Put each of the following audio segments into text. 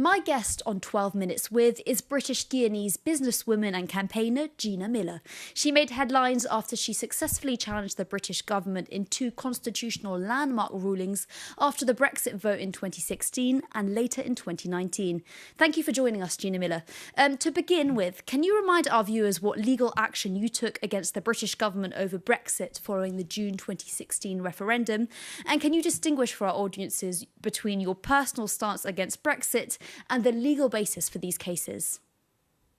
My guest on 12 Minutes With is British Guyanese businesswoman and campaigner Gina Miller. She made headlines after she successfully challenged the British government in two constitutional landmark rulings after the Brexit vote in 2016 and later in 2019. Thank you for joining us, Gina Miller. To begin with, can you remind our viewers what legal action you took against the British government over Brexit following the June 2016 referendum? And can you distinguish for our audiences between your personal stance against Brexit and the legal basis for these cases?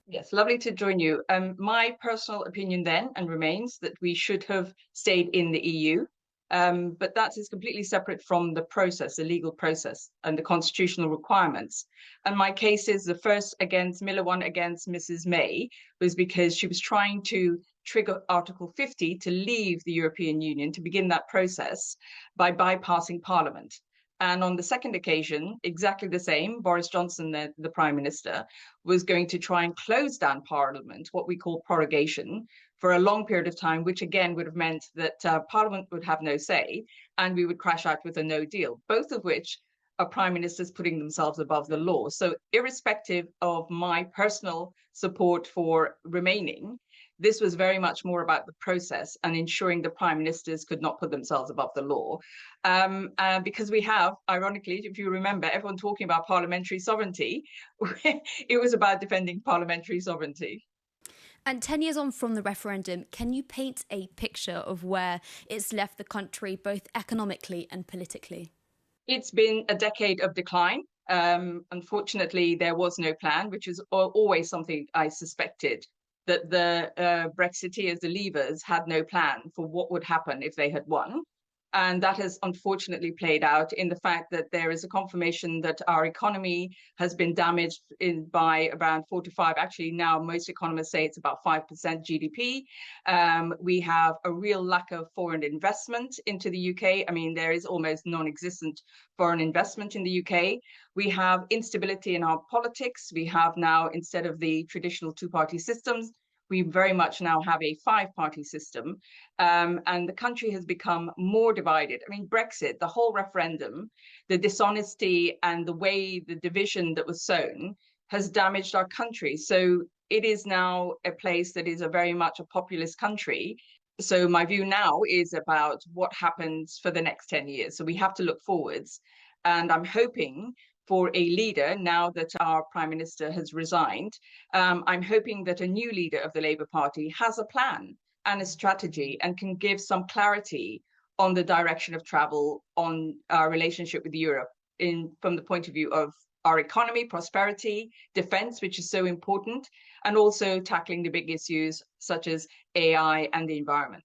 Yes, lovely to join you. My personal opinion then and remains that we should have stayed in the EU, but that is completely separate from the process, the legal process and the constitutional requirements. And my cases, the first against Miller one against Mrs. May, was because she was trying to trigger Article 50 to leave the European Union, to begin that process by bypassing Parliament. And on the second occasion, exactly the same, Boris Johnson, the Prime Minister, was going to try and close down Parliament, what we call prorogation, for a long period of time, which again would have meant that Parliament would have no say and we would crash out with a no deal, both of which are Prime Ministers putting themselves above the law. So irrespective of my personal support for remaining, this was very much more about the process and ensuring the prime ministers could not put themselves above the law. Because we have, ironically, if you remember, everyone talking about parliamentary sovereignty, it was about defending parliamentary sovereignty. And 10 years on from the referendum, can you paint a picture of where it's left the country, both economically and politically? It's been a decade of decline. Unfortunately, there was no plan, which is always something I suspected, that the Brexiteers, the Leavers, had no plan for what would happen if they had won. And that has unfortunately played out in the fact that there is a confirmation that our economy has been damaged by around 4 to 5. Actually, now most economists say it's about 5% GDP. We have a real lack of foreign investment into the UK. I mean, there is almost non-existent foreign investment in the UK. We have instability in our politics. We have now, instead of the traditional two-party systems, we very much now have a five-party system, and the country has become more divided. I mean, Brexit, the whole referendum, the dishonesty and the way the division that was sown has damaged our country. So it is now a place that is very much a populist country. So my view now is about what happens for the next 10 years. So we have to look forwards. And I'm hoping for a leader, now that our Prime Minister has resigned, I'm hoping that a new leader of the Labour Party has a plan and a strategy and can give some clarity on the direction of travel, on our relationship with Europe, from the point of view of our economy, prosperity, defence, which is so important, and also tackling the big issues such as AI and the environment.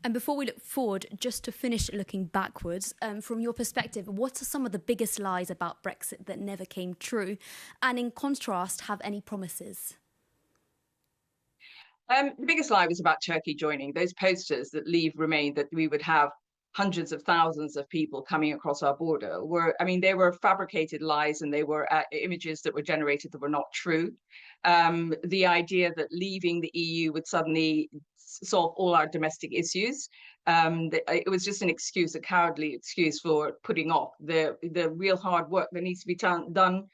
And before we look forward, just to finish looking backwards, from your perspective, what are some of the biggest lies about Brexit that never came true? And in contrast, have any promises? The biggest lie was about Turkey joining. Those posters that Leave Remain, that we would have hundreds of thousands of people coming across our border, they were fabricated lies, and they were images that were generated that were not true. The idea that leaving the EU would suddenly solve all our domestic issues, it was just an excuse, a cowardly excuse for putting off the real hard work that needs to be done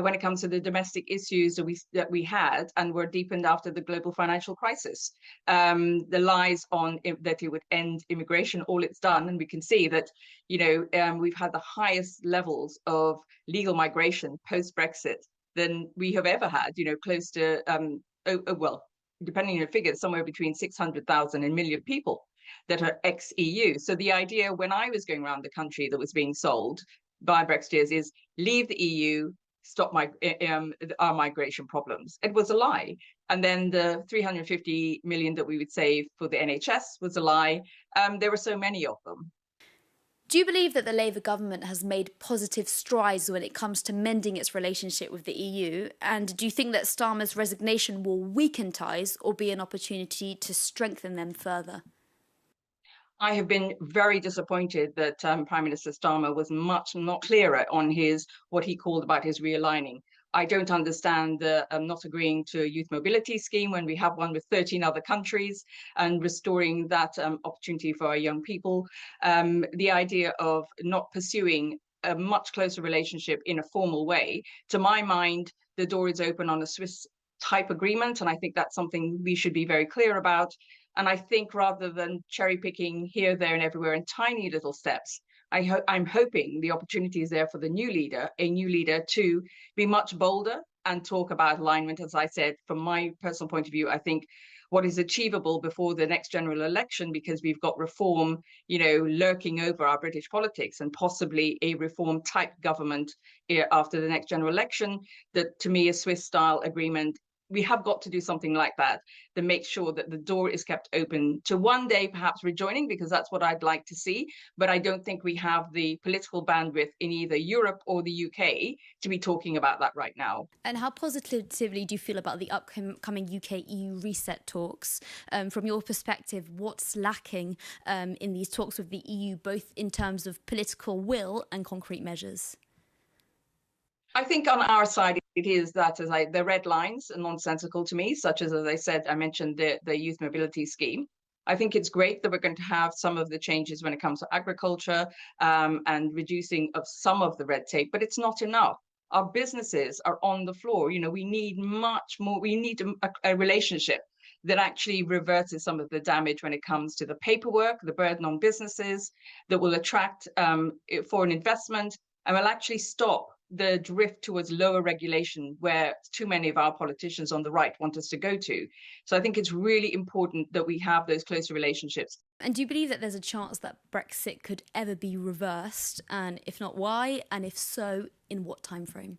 when it comes to the domestic issues that we had and were deepened after the global financial crisis. The lies on that it would end immigration, all it's done, and we can see that, we've had the highest levels of legal migration post-Brexit than we have ever had, close to, depending on your figures, somewhere between 600,000 and 1 million people that are ex-EU. So the idea when I was going around the country that was being sold by Brexiteers is leave the EU, stop our migration problems. It was a lie. And then the 350 million that we would save for the NHS was a lie. There were so many of them. Do you believe that the Labour government has made positive strides when it comes to mending its relationship with the EU? And do you think that Starmer's resignation will weaken ties or be an opportunity to strengthen them further? I have been very disappointed that Prime Minister Starmer was much not clearer on what he called about his realigning. I don't understand the not agreeing to a youth mobility scheme when we have one with 13 other countries, and restoring that opportunity for our young people. The idea of not pursuing a much closer relationship in a formal way. To my mind, the door is open on a Swiss type agreement, and I think that's something we should be very clear about. And I think rather than cherry picking here, there, and everywhere in tiny little steps, I'm hoping the opportunity is there for the new leader, a new leader, to be much bolder and talk about alignment. As I said, from my personal point of view, I think what is achievable before the next general election, because we've got reform, lurking over our British politics, and possibly a reform type government after the next general election, that to me, a Swiss style agreement, we have got to do something like that make sure that the door is kept open to one day perhaps rejoining, because that's what I'd like to see. But I don't think we have the political bandwidth in either Europe or the UK to be talking about that right now. And how positively do you feel about the upcoming UK-EU reset talks? From your perspective, what's lacking in these talks with the EU, both in terms of political will and concrete measures? I think on our side, it is that the red lines are nonsensical to me, such as I said, I mentioned the youth mobility scheme. I think it's great that we're going to have some of the changes when it comes to agriculture and reducing of some of the red tape, but it's not enough. Our businesses are on the floor. We need much more. We need a relationship that actually reverses some of the damage when it comes to the paperwork, the burden on businesses, that will attract foreign investment and will actually stop the drift towards lower regulation, where too many of our politicians on the right want us to go to. So I think it's really important that we have those closer relationships. And do you believe that there's a chance that Brexit could ever be reversed? And if not, why? And if so, in what time frame?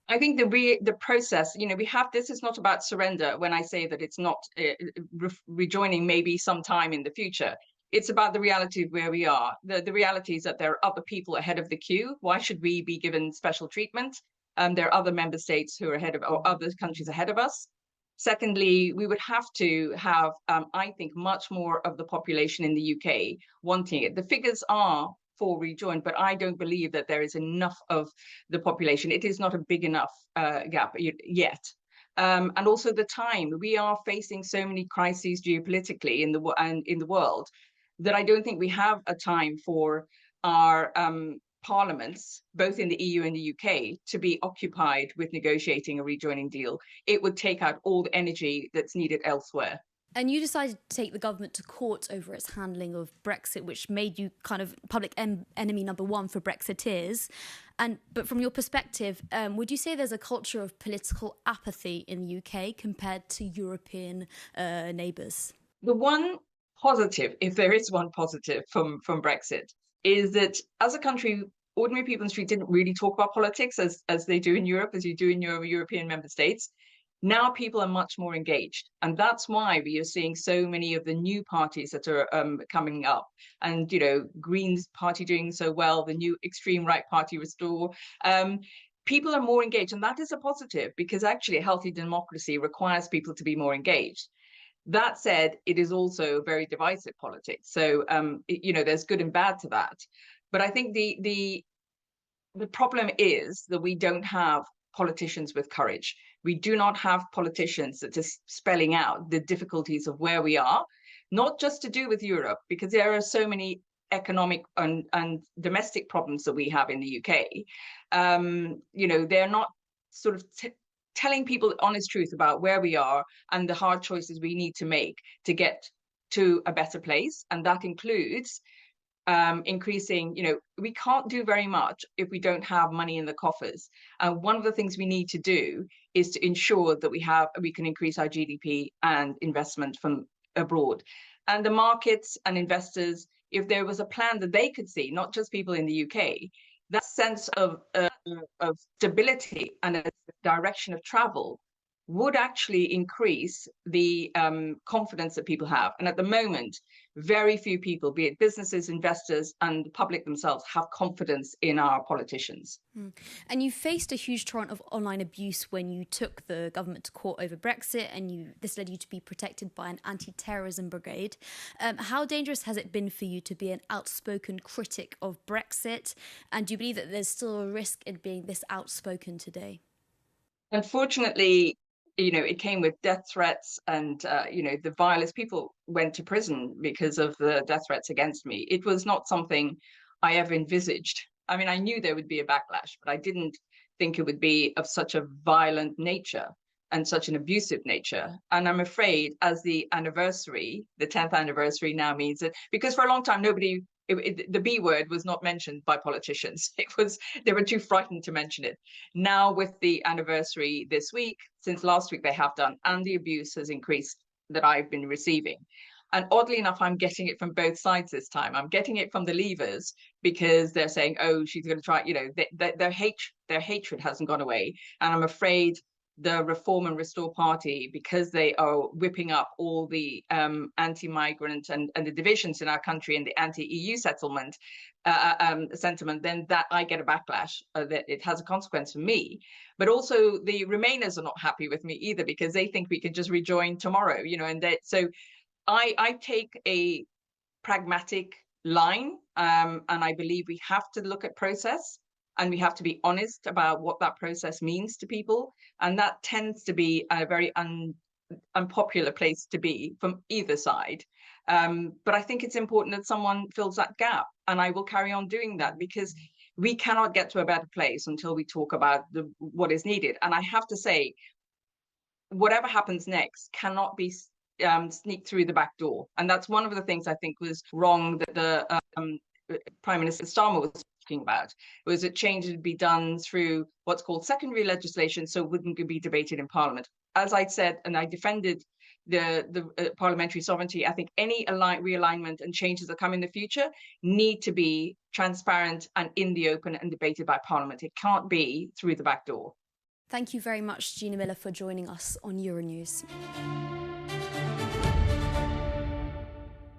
I think the process, we have, this is not about surrender when I say that it's not rejoining maybe sometime in the future. It's about the reality of where we are. The reality is that there are other people ahead of the queue. Why should we be given special treatment? There are other member states who are ahead of, or other countries ahead of us. Secondly, we would have to have, I think, much more of the population in the UK wanting it. The figures are for rejoin, but I don't believe that there is enough of the population. It is not a big enough gap yet. And also the time. We are facing so many crises geopolitically in the world, that I don't think we have a time for our parliaments, both in the EU and the UK, to be occupied with negotiating a rejoining deal. It would take out all the energy that's needed elsewhere. And you decided to take the government to court over its handling of Brexit, which made you kind of public enemy number one for Brexiteers. But from your perspective, would you say there's a culture of political apathy in the UK compared to European neighbours? The one positive, if there is one positive from Brexit, is that as a country, ordinary people in the street didn't really talk about politics as they do in Europe, as you do in your European member states. Now people are much more engaged. And that's why we are seeing so many of the new parties that are coming up. And, Greens party doing so well, the new extreme right party, Restore. People are more engaged. And that is a positive, because actually a healthy democracy requires people to be more engaged. That said, it is also very divisive politics. So, there's good and bad to that. But I think the problem is that we don't have politicians with courage. We do not have politicians that are spelling out the difficulties of where we are, not just to do with Europe, because there are so many economic and domestic problems that we have in the UK. They're not sort of telling people the honest truth about where we are and the hard choices we need to make to get to a better place. And that includes increasing, we can't do very much if we don't have money in the coffers. And one of the things we need to do is to ensure that we can increase our GDP and investment from abroad. And the markets and investors, if there was a plan that they could see, not just people in the UK, that sense of stability and a direction of travel would actually increase the confidence that people have. And at the moment, very few people, be it businesses, investors, and the public themselves, have confidence in our politicians. And you faced a huge torrent of online abuse when you took the government to court over Brexit, and this led you to be protected by an anti-terrorism brigade. How dangerous has it been for you to be an outspoken critic of Brexit? And do you believe that there's still a risk in being this outspoken today? Unfortunately, it came with death threats and, the violence. People went to prison because of the death threats against me. It was not something I ever envisaged I mean, I knew there would be a backlash, but I didn't think it would be of such a violent nature and such an abusive nature. And I'm afraid as the anniversary, the 10th anniversary now means that, because for a long time, the B word was not mentioned by politicians. They were too frightened to mention it. Now with the anniversary this week, since last week they have done, and the abuse has increased that I've been receiving. And oddly enough, I'm getting it from both sides this time. I'm getting it from the Leavers because they're saying, oh, she's going to try, their hatred hasn't gone away. And I'm afraid the Reform and Restore Party, because they are whipping up all the anti-migrant and the divisions in our country and the anti-EU settlement sentiment, then that I get a backlash, that it has a consequence for me. But also the Remainers are not happy with me either, because they think we can just rejoin tomorrow, so I take a pragmatic line, and I believe we have to look at process, and we have to be honest about what that process means to people. And that tends to be a very unpopular place to be from either side. But I think it's important that someone fills that gap, and I will carry on doing that, because we cannot get to a better place until we talk about what is needed. And I have to say, whatever happens next cannot be sneaked through the back door. And that's one of the things I think was wrong that the Prime Minister Starmer was talking about, was that change would be done through what's called secondary legislation, so it wouldn't be debated in Parliament. As I said, and I defended the parliamentary sovereignty, I think any realignment and changes that come in the future need to be transparent and in the open and debated by Parliament. It can't be through the back door. Thank you very much, Gina Miller, for joining us on Euronews.